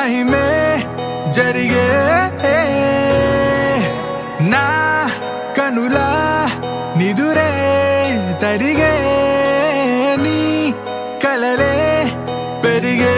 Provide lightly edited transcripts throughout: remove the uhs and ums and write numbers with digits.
మహిమే జరిగే నా కనులా నిదురే తరిగే నీ కలలే పెరిగే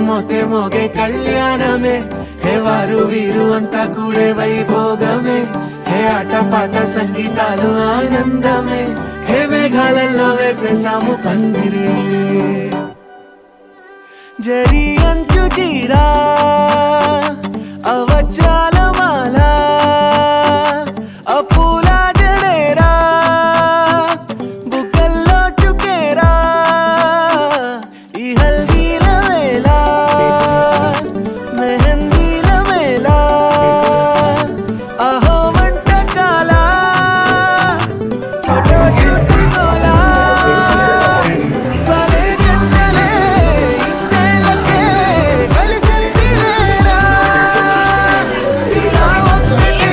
ಮೋತೆ ಮೋಗೆ ಕಲ್ಯಾಣಮೇ ಹೇ ವಾರು ವೀರು ಅಂತ ಕೂಡೆ వైభోగమే హే ఆట పాట సంగీతాలు ఆనందమే హే మేఘాలలో వేసేసాము పందిరి జరి అంచు జీరా అవజ్రాల మాల అపూల జడేరా బుగ్గల్లో చుకేరా ఈ హల్దీల వేళ మెహందీల మేళ అహో వంటకాల ఆకర్షిస్తున్నోలా భలే జంటలే ఇన్నేళ్ళకే కలిసిందిలేరా ఇలా ఒక్కటి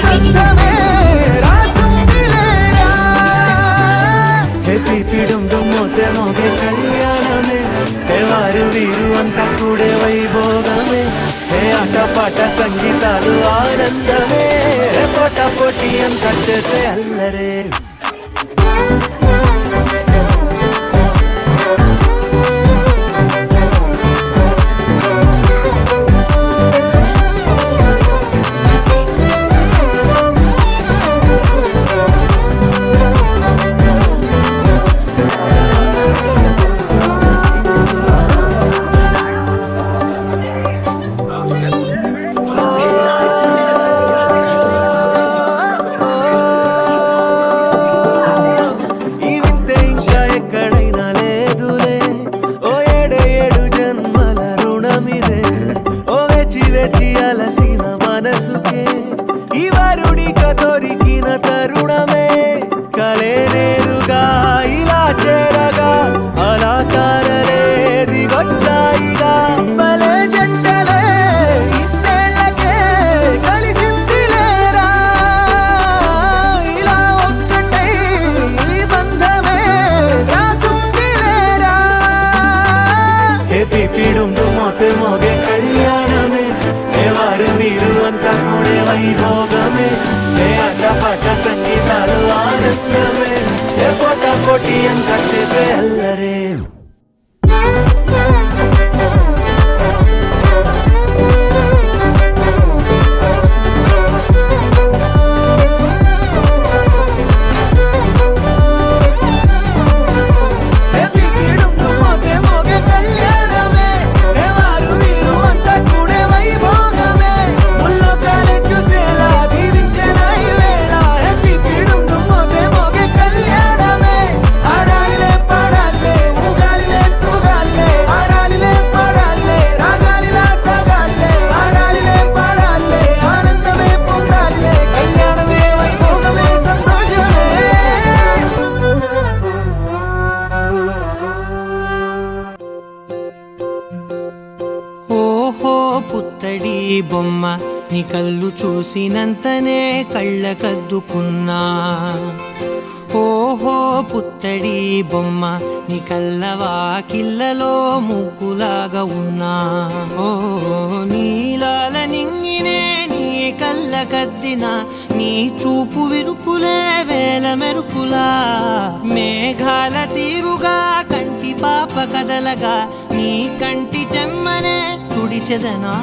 బంధమే రాసుందిలేరా హే పీపీ డుమ్ డుమ్ మోతే మోగే కళ్యాణమే హే వారు వీరు అంతా కూడే వైభోగమే హే ఆట పాట సంగీతాలు ఆనందమే హే పోటా పోటీ అంతా చేసే అల్లరే వేచి అలసిన మనసుకే ఇవరుడిక దొరికిన తరుణమే కలే నేరుగా ఇలా చేరగా అలా కారలే దిగొచ్చాయిగా భలే జంటలే ఇన్నేళ్ళకే కలిసింది లేరా ఇలా ఒక్కటై ఈ బంధమే రాసుంది లేరా హే పిపిడుం మోతే మోగే కళ్యాణమే వారు వీరు అంతా కూడా వైభోగమే ఏ అడ్డపాట సంగీతాలు ఆనందమే ఏ పోటా పోటీ అంత చేసే అల్లరే పుత్తడి బొమ్మ నీ కళ్ళు చూసినంతనే కళ్ళకద్దుకున్నా ఓహో పుత్తడి బొమ్మ నీ కళ్ళవాకిళ్ళలో ముగ్గులాగా ఉన్నా ఓ నీలాల నింగినే నీ కళ్ళకద్దిన నీ చూపు విరుపులే వేల మెరుపులా మేఘాల తీరుగా కంటి పాప కదలగా నీ కంటి చెమ్మనే తుడిచెదనా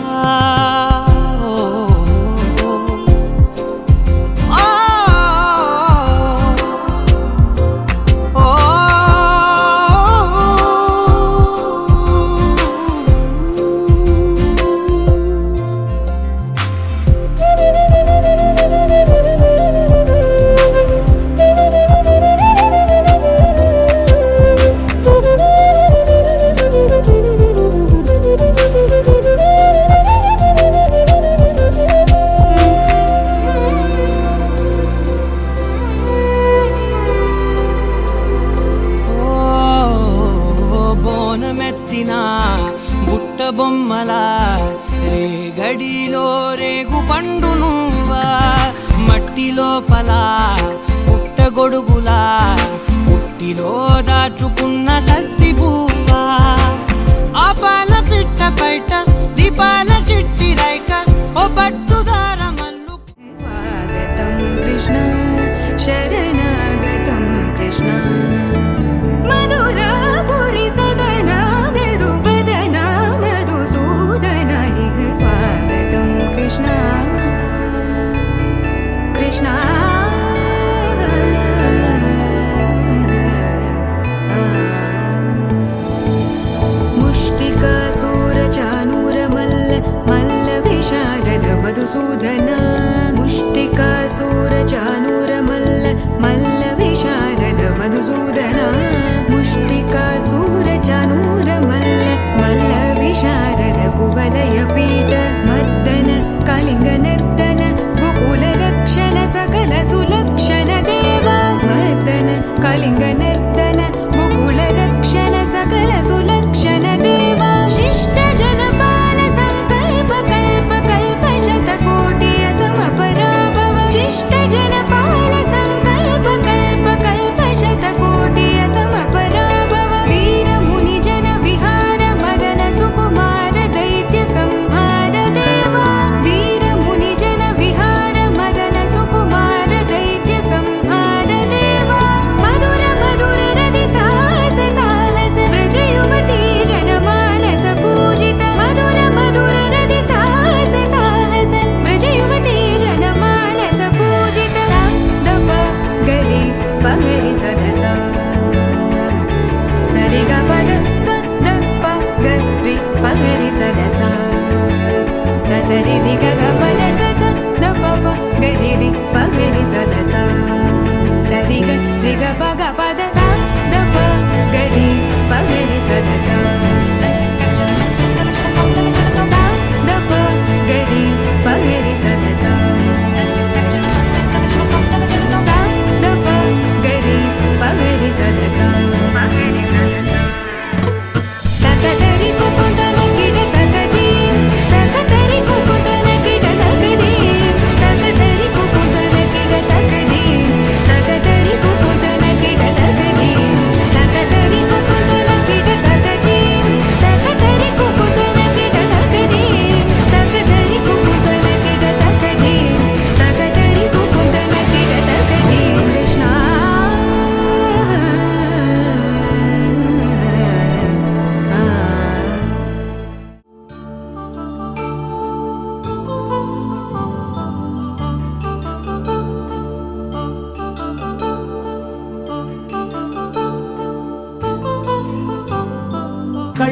బుట్ట బొమ్మలా రేగడిలో రేగు పండు నువ్వా మట్టి లోపల పుట్ట గొడుగులా పుట్టిలో దాచుకున్న సత్తి పువ్వా ఆ పాల పిట్ట బయట దీపాల చిట్టి రైక ఓ పట్టుదార మల్లు స్వాగతం కృష్ణ శరణాగతం కృష్ణ మధురాపురి సదన మృదు వదన మధుసూదన స్వాగతం కృష్ణ కృష్ణ ముష్టికాసూర చానూర మల్ల మల్ల విశారద మధుసూదన ముష్టికాసూర చానూర మల్ల మల్ల విశారద మధుసూదన ముష్టికాసూర చానూర మల్ల మల్ల విశారద కువలయ పీఠ మర్దన కళింగ నర్తన గోకుల రక్షణ సకల సులక్షణ దేవా మర్దన కళింగ నర్తన గోకుల రక్షణ సకల సులక్షణ దేవా శిష్ట జనపాల సంకల్ప కల్ప కల్ప శత కోటి అసమ పరాభవ శిష్ట జనపాల సంకల్ప కల్ప కల్ప శత కోటి అసమ పరాభవ వీర ముని జన విహార మదన సుకుమార దైత్య సంహార దేవా వీర ముని జన విహార మదన సుకుమార దైత్య సంహార దేవా మధుర మధుర రతి సాహస సాహస వ్రజ యువతి జనమానస పూజిత మధుర మధుర రతి సాహస సాహస వ్రజ యువతి జనమానస పూజిత దప గరి పగరి సదస సరిగ పద సదప గరి పగరి సదస ససరి రి గగ పద సస దప గరి రి పగరి సదస సరిగ రి గ పగ పద స దప గరి పగరి సదస దప గరి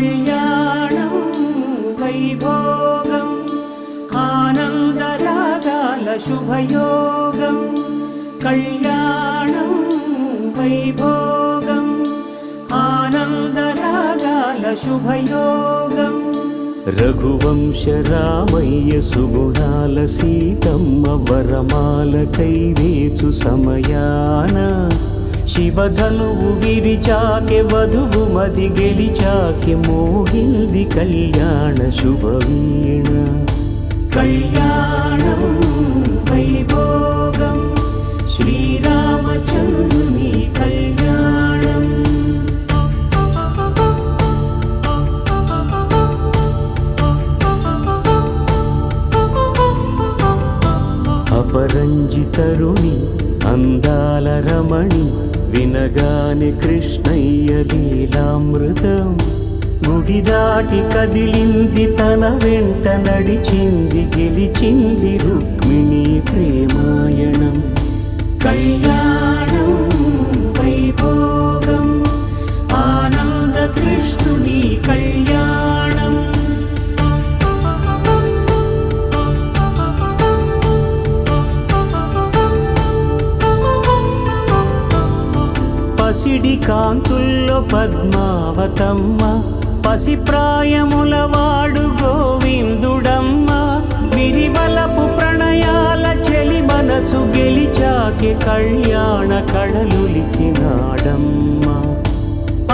కళ్యాణం వైభోగం ఆనందరాగాల శుభయోగం కళ్యాణం వైభోగం ఆనందరాగాల శుభయోగం రఘువంశ రామయ్య సుగుణాల సీతమ్మ వరమాల కైవేచు సమయాన శివధనువు విరిచాకె వధువు మది గెలిచాకె మోగింది కళ్యాణ శుభవీణ కళ్యాణం వైభోగం శ్రీరామచంద్రుని కళ్యాణం అపరంజి తరుణి అందాల రమణి వినగానే కృష్ణయ్య లీలామృతం గుడి దాటి కదిలింది తన వెంట నడిచింది గెలిచింది రుక్మిణి ప్రేమాయణం కళ్యాణం వైభోగం ఆనంద కృష్ణుని కళ్యాణం పసిడి కాంతుల్లో పద్మావతమ్మ పసిప్రాయముల వాడు గోవిందుడమ్మ విరివలపు ప్రణయాల చెలి మనసు గెలిచాకె కళ్యాణ కళలులికినాడమ్మ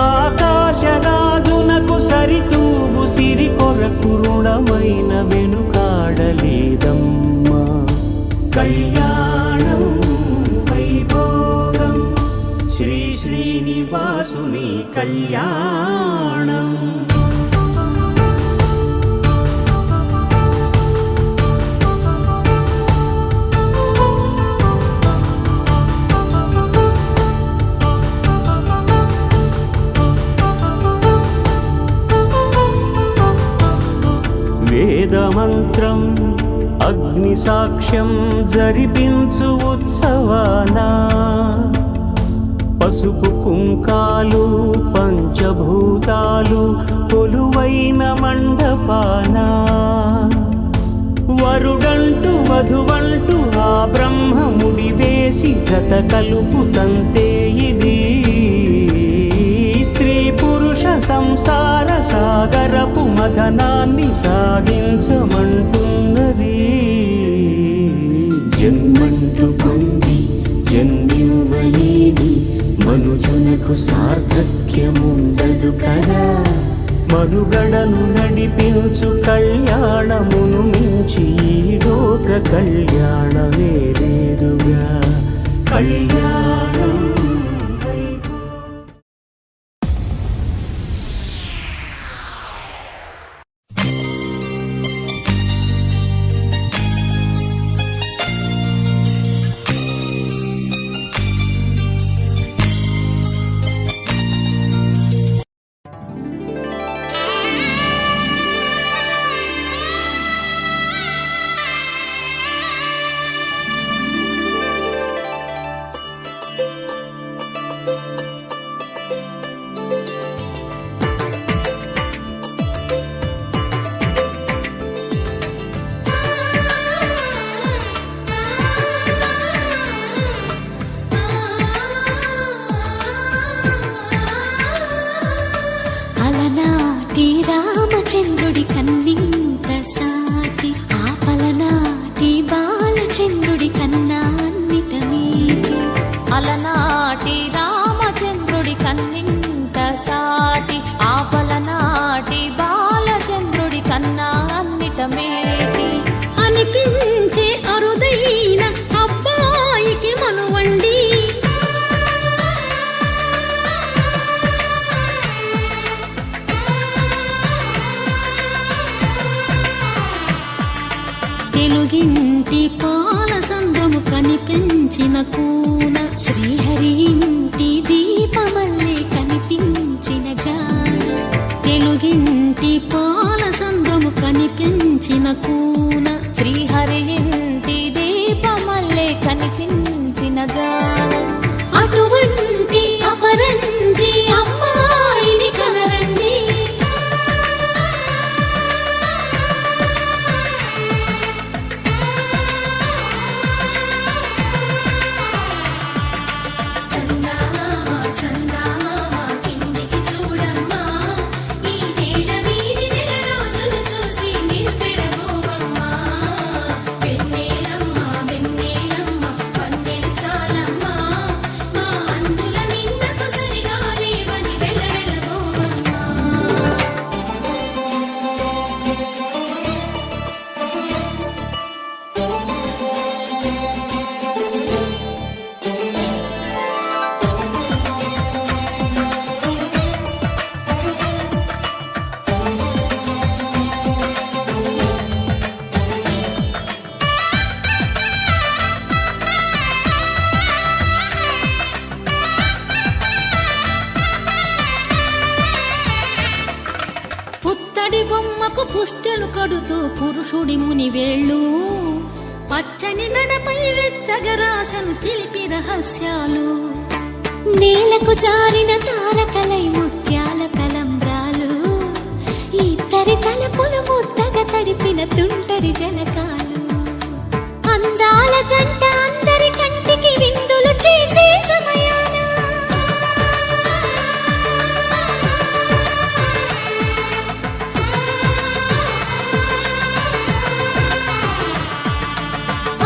ఆకాశరాజునకు సరితూగు సిరి కొరకు రుణమైన వెనుకాడలేదమ్మ కళ్యాణం వైభోగం శ్రీ శ్రీనివాసుని కళ్యాణం వేదమంత్రం అగ్ని సాక్ష్యం జరిపించు ఉత్సవానా పసుపు కుంకాలు పంచభూతాలు కొలువైన మండపాన వరుడంటూ వధువంటూ ఆ బ్రహ్మముడి వేసి జత కలుపుతంతే ఇది స్త్రీ పురుష సంసార సాగరపు మథనాన్ని సాగించమంటున్నది జన్మంటూ పొంది జన్మివ్వలేని మనుజునకు సార్థక్యముండదు కదా మనుగడను నడిపించు కళ్యాణమును మించి ఈ లోక కళ్యాణమే లేదుగా కళ్యాణం రామచంద్రుడి కన్నింత సాటి ఆపలనాటి బాలచంద్రుడి కన్నా అన్నిట మీటి అలనాటి రామచంద్రుడి కన్నింత సాటి ఆపలనాటి బాలచంద్రుడి కన్నా అన్నిట మేటి అనిపించే అరుదైన అబ్బాయికి మనువండి తెలుగింటి పాల సంద్రము కనిపించిన కూన శ్రీహరి ఇంటి దీపమల్లే కనిపించిన జాన తెలుగింటి పాల సంద్రము కనిపించిన కూన శ్రీహరి ఇంటి దీపమల్లే కనిపించిన జాన అటువంటి అపరంజి అమ్మాయిని కనరండి పుస్తెలు కడుతూ పురుషుడి ముని వేళ్ళు పచ్చని నడపై వెచ్చగరాసను చిలిపి రహస్యాలు నేలకు జారిన తారకలై ముత్యాల తలంబ్రాలు ఇద్దరి తలపులు ముద్దగా తడిపిన తుంటరి జలకాలు అందాల జంట అందరి కంటికి విందులు చేసే సమయాన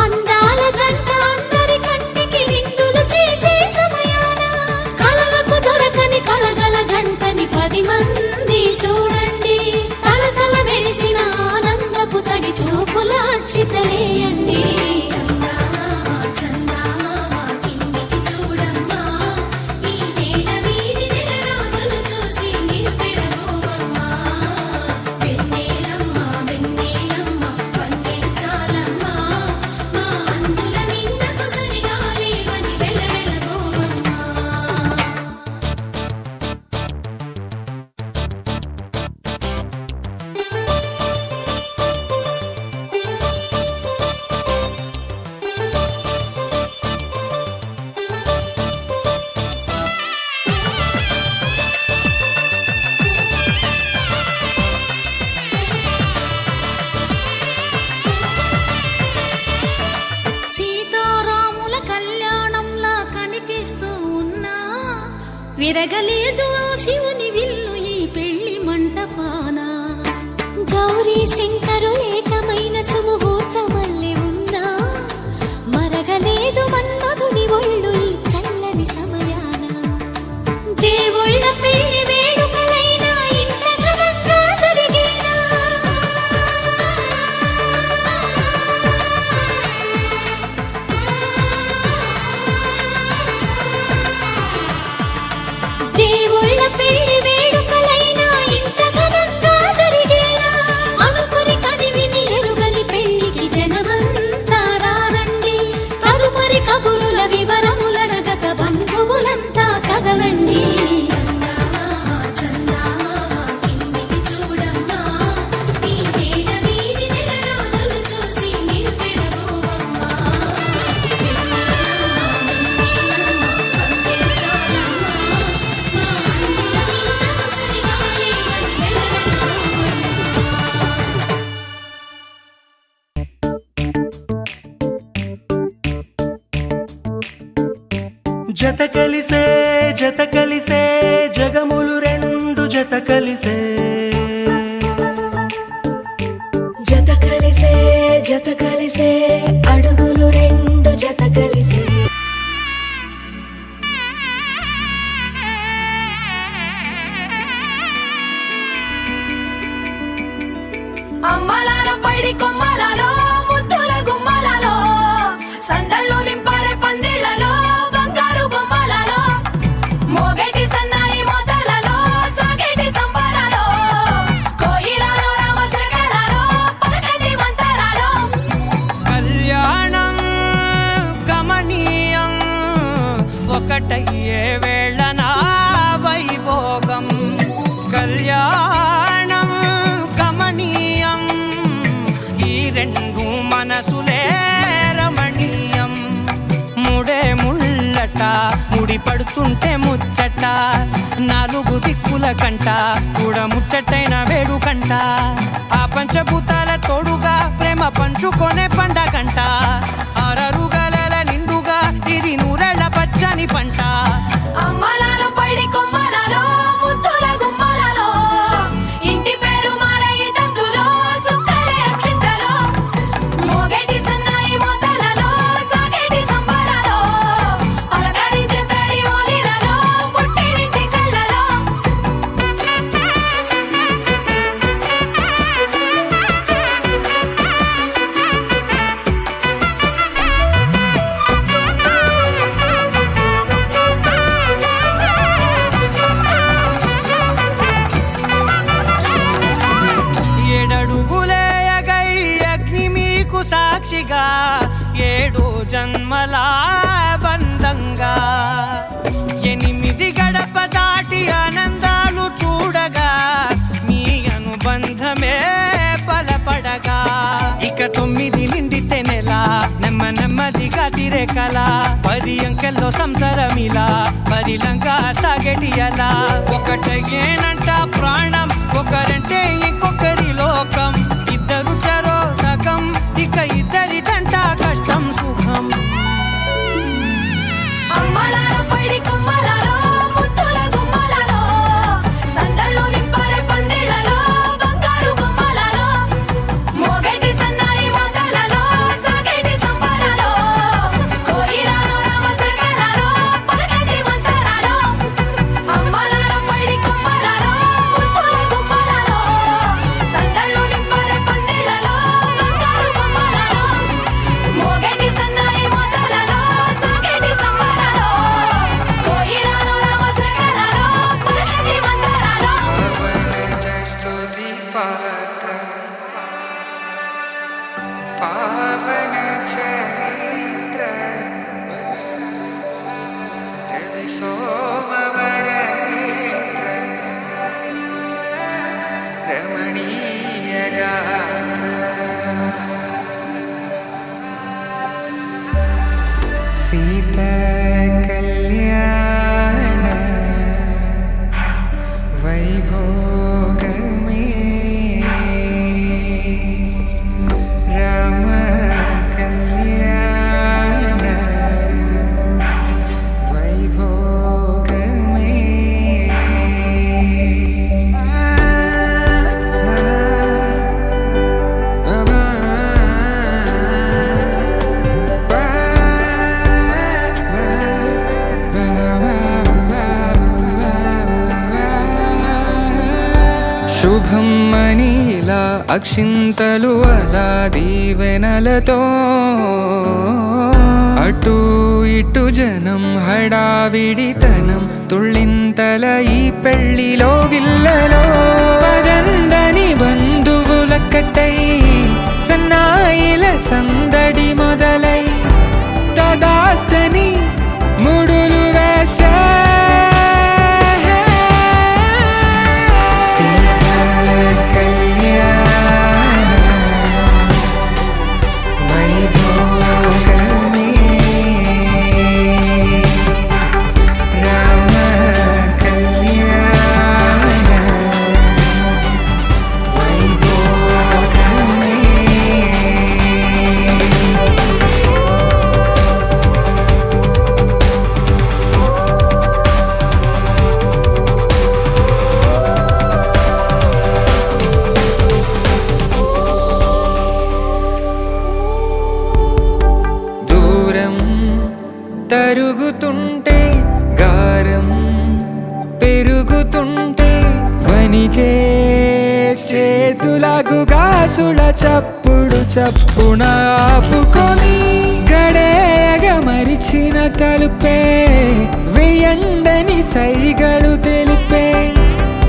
అందాల జంట అందరి కంటికి విందులు చేసే సమయాన కలలకు దొరకని కలగల జంటని 10 మంది చూడండి తలతల మెరిసిన ఆనందపు తడి చూపుల అచ్చితలేయండి సీతారాముల కళ్యాణంలా కనిపిస్తూ ఉన్నా విరగలేదు ఆ శివుని విల్లు ఈ పెళ్లి మంటపాన గౌరీ శంకరు ఏకమైన సుముహూర్తమల్లె ఉన్నా మరగలేదు మన్మధుని ఒళ్ళు ఈ చల్లని సమయాన దేవుళ్ళ పెళ్లి వేడుకలైనా ఇంత ఘనంగా జరిగేనా దేవుళ్ళ పెళ్లి వేడుకలైనా ఇంత ఘనంగా జరిగేలా అనుకుని కదివిని ఎరుగని పెళ్లికి జనమంతా రారండి తదుపరి కబురుల వివరములడగక బంధువులంతా కదలండి జత కలిసే జగములు రెండు జత కలిసే జత కలిసే అడుగులు రెండు జత కలిసే అమ్మలాలో పైడి కొమ్మలలో ముద్దుల గుమ్మలలో సందళ్ళు నింపారే పందిళ్లలో బంగారు బొమ్మలలో మోగేటి సన్నాయి మోతలలో సాగేటి సంబరాలో కోయిలలో రామశకలలో పలకటి మంతరాలో కళ్యాణం గమనీయం ఒకటయ్యే వేళనా వైభోగం కళ్యాణం గమనీయం ఈ రెండు మనసులే రమణీయం ముడే ముళ్ళట ముడి పడుతుంటే ముచ్చట నాలుగు దిక్కుల కంట చూడ ముచ్చటైన వేడుకంట ఆ పంచభూతాల తోడుగా ప్రేమ పంచుకొనే పండగంట అరరుగల నిండుగా ఇది నూరెళ్ళ పచ్చని పంట అమ్మలాలో పైడి కొమ్మలలో ముద్దుల గుమ్మలలో ఇంటి పేరు మారయి తందులో చుక్కలే అక్షింతలో మోగేటి సన్నాయి మోతలలో సాగేటి సంబరాలో అలకరించే తడి ఓలిలలో పుట్టినింటి కళ్ళలో ఏడడుగులేయగై అగ్ని మీకు సాక్షిగా 7 జన్మల బంధంగా 8 గడప దాటి ఆనందాలు చూడగా మీ అనుబంధమే 9 నిండితే నెల నెమ్మదిగా తిరే కల 10 అంకెల్లో సంసారమిలా పరిలంగా సాగేటియలా ఒకటేనంట ప్రాణం ఒకరంటే ఇంకొకరి లోకం ఇద్దరు చరో సగం ఇక ఇద్దరిదంట కష్టం సుఖం అమ్మలాలో పడి కొమ్మలాలో ముత్తుల గుమ్మలాలో సందళ్ళు నింపరే పందిళ్ళలో బంగారు బొమ్మలాలో మోగేటి సన్నాయి మొదలలో సాగేటి సంబరాలో కోయిలాలో రామసగనాలో పలకటి మంతరాలో అమ్మలాలో పడి కొమ్మలాలో ముత్తుల గుమ్మలాలో సందళ్ళు నింపరే పందిళ్ళలో బంగారు బొమ్మలాలో మోగేటి సన్నాయి మొదలలో సాగేటి సంబరాలో కోయిలాలో రామసగనాలో పలకటి మంతరాలో స్తుతి పాత్ర పావన చరిత్ర రవి సోమవర నేత్ర రమణీయ గాత్ర సీత కళ్యాణ వైభోగమే రామ కళ్యాణ వైభోగమే శుభం మనీలా అక్షింతలు అలా దీవెనలతో అటు ఇటు జనం హడావిడితనం తుళ్ళింతల ఈ పెళ్లిలో గిల్లలో పదందని బంధువులక్కటై సన్నాయిల సందడి మొదలై తదాస్తని ముడులు వేసే తరుగుతుంటే గారం పెరుగుతుంటే వనికే చేతులకు గాసుల చప్పుడు చప్పున ఆపుకొని గడేయగ మరిచిన తలుపే వేయండని సైగడు తెలిపే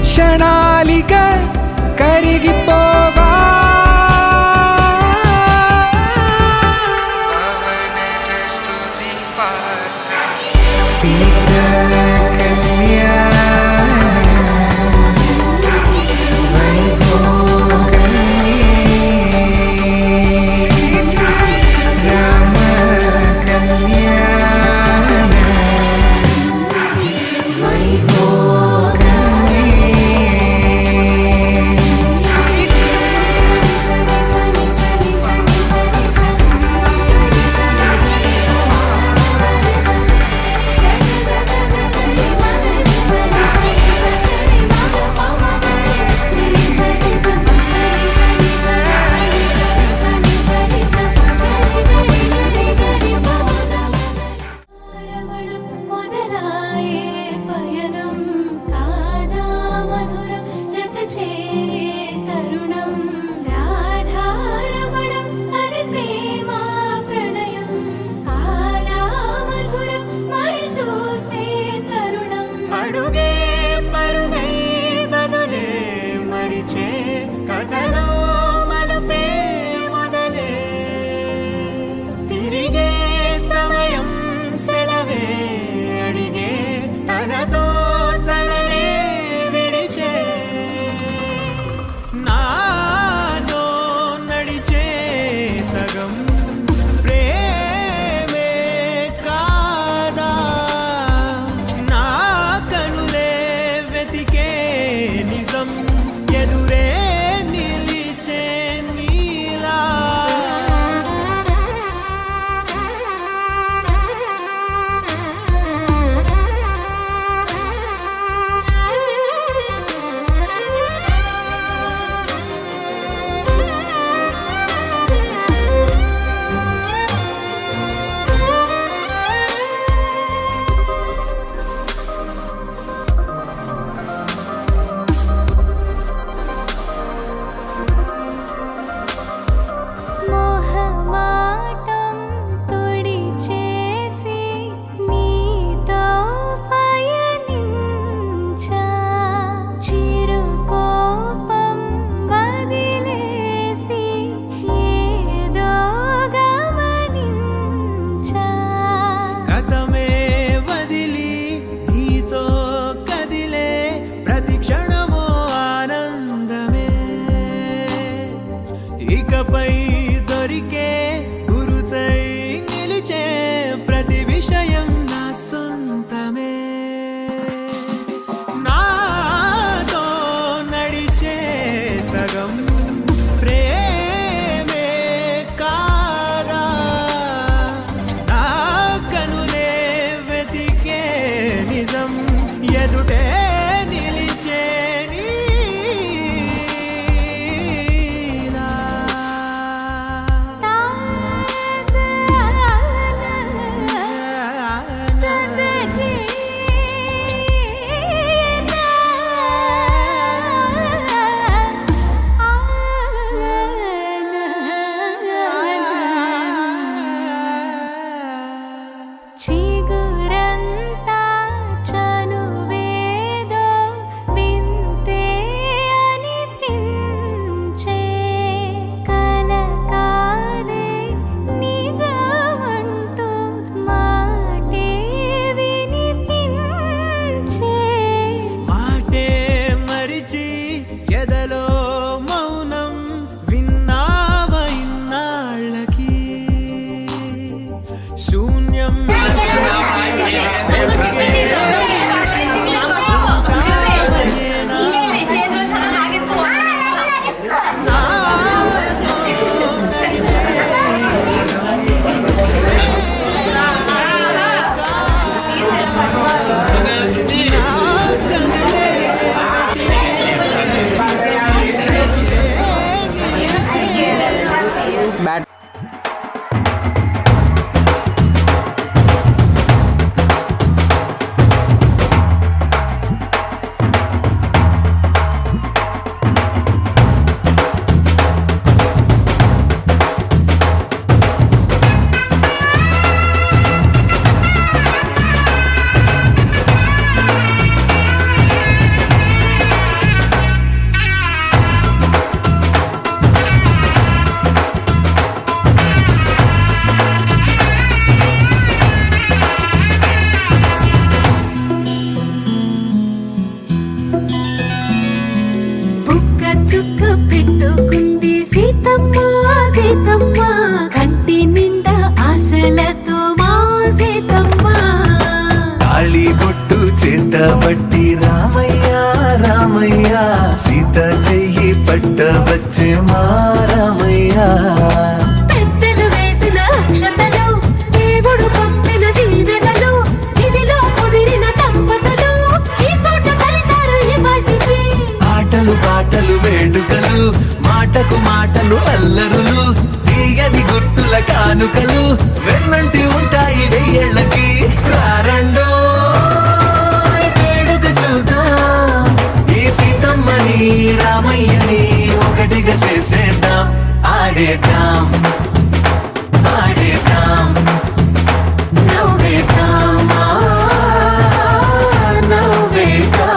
క్షణాలిక కరిగిపోవా పలుకు మాటలు అల్లరులు తీయని గుర్తుల కానుకలు వెన్నంటి ఉంటాయి వెయ్యేళ్ళకి రారండో వేడుక చూద్దాం ఈ సీతమ్మని రామయ్యని ఒకటిగా చేసేద్దాం ఆడేద్దాం ఆడేద్దాం నవ్వేద్దాం నవ్వేద్దాం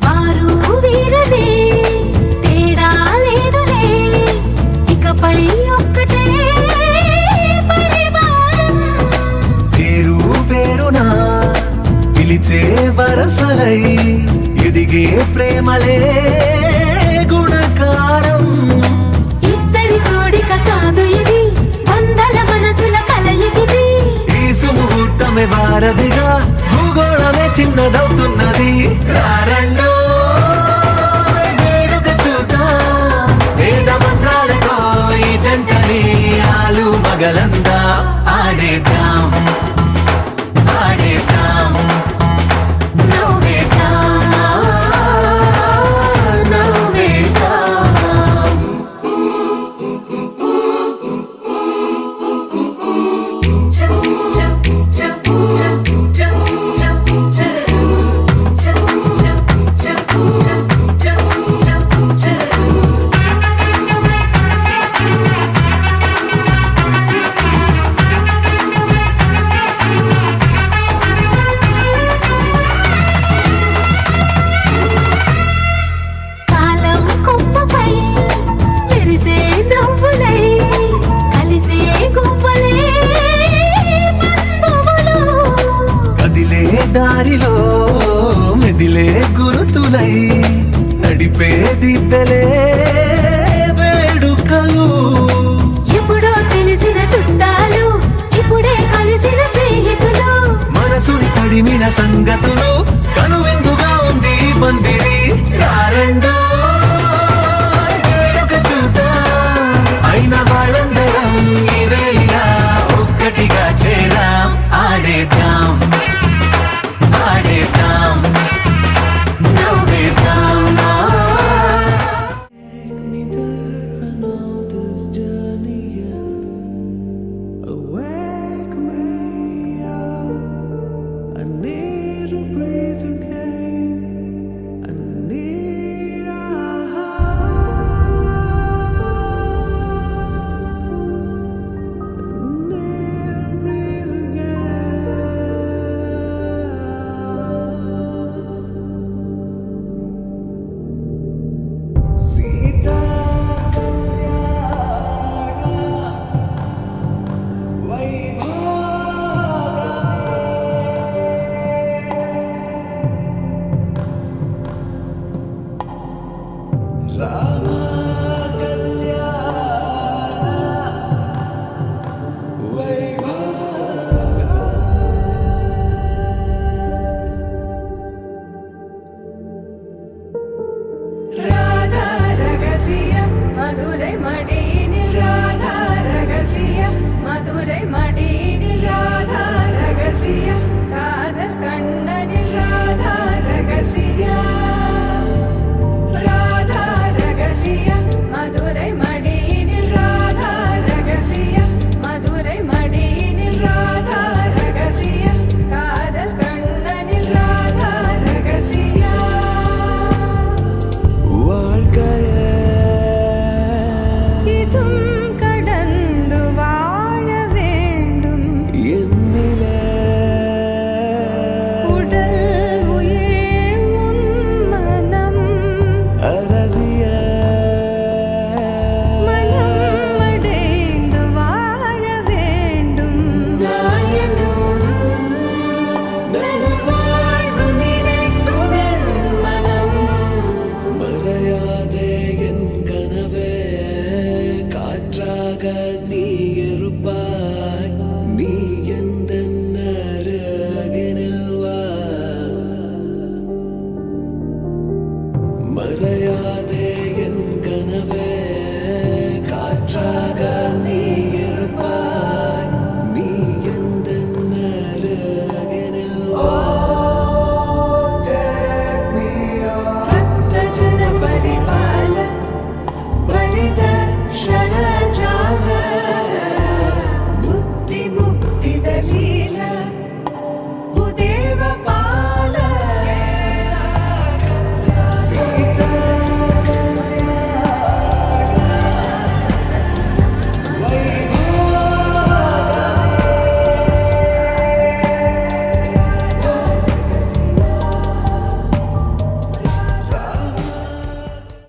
వారు వీరలే తేడా లేదులే ఇకపై ఒక్కటే పరివారం పేరు పేరునా పిలిచే వరసలై ఎదిగే ప్రేమలే గుణకారం ఇద్దరి కోడిక కాదు ఇది వందల మనసుల కలయికిది ఈ సుముహూర్తమే వారధిగా భూగోళమే చిన్నదవుతున్నది రారండో వేడుక చూద్దాం వేద మంత్రాలతో ఈ జంటని ఆలు మగలందా ఆడేద్దాం ఆడేద్దాం నవ్వేద్దాం నవ్వేద్దాం కాలం కొమ్మపై మెరిసే నవ్వులై కలిసే గువ్వలే బంధువులు కదిలే దారిలో మెదిలే గురుతులై నడిపే దిబ్బెలే వేడుకలు ఎప్పుడో తెలిసిన చుట్టాలు ఇప్పుడే కలిసిన స్నేహితులు మనసుని తడిమిన సంగతులు కనువిందుగా ఉంది ఈ పందిరి రారండో వేడుక చూద్దాం అయిన వాళ్ళందరం ఈ వేళ ఒక్కటిగా చేరాం ఆడేద్దాం ఆడేద్దాం నవ్వేద్దాం Wake me up. I need to breathe again. I need a need to breathe again. Sita Rama Radha ரகசியம் மதுரை மடியினில் ராதா ரகசியம் மதுரை மடியினில் ராதா ரகசியம் காதல் கண்ணனில் ராதா ரகசியம் ராதா ரகசியம் மதுரை மடியினில் ராதா ரகசியம் மதுரை மடியினில் ராதா ரகசியம் காதல் கண்ணனில் ராதா ரகசியம் வாழ்க்கையே നീ എറുപ്പായി നീ എന്തെന്നരകനിൽവാ മറയാതെ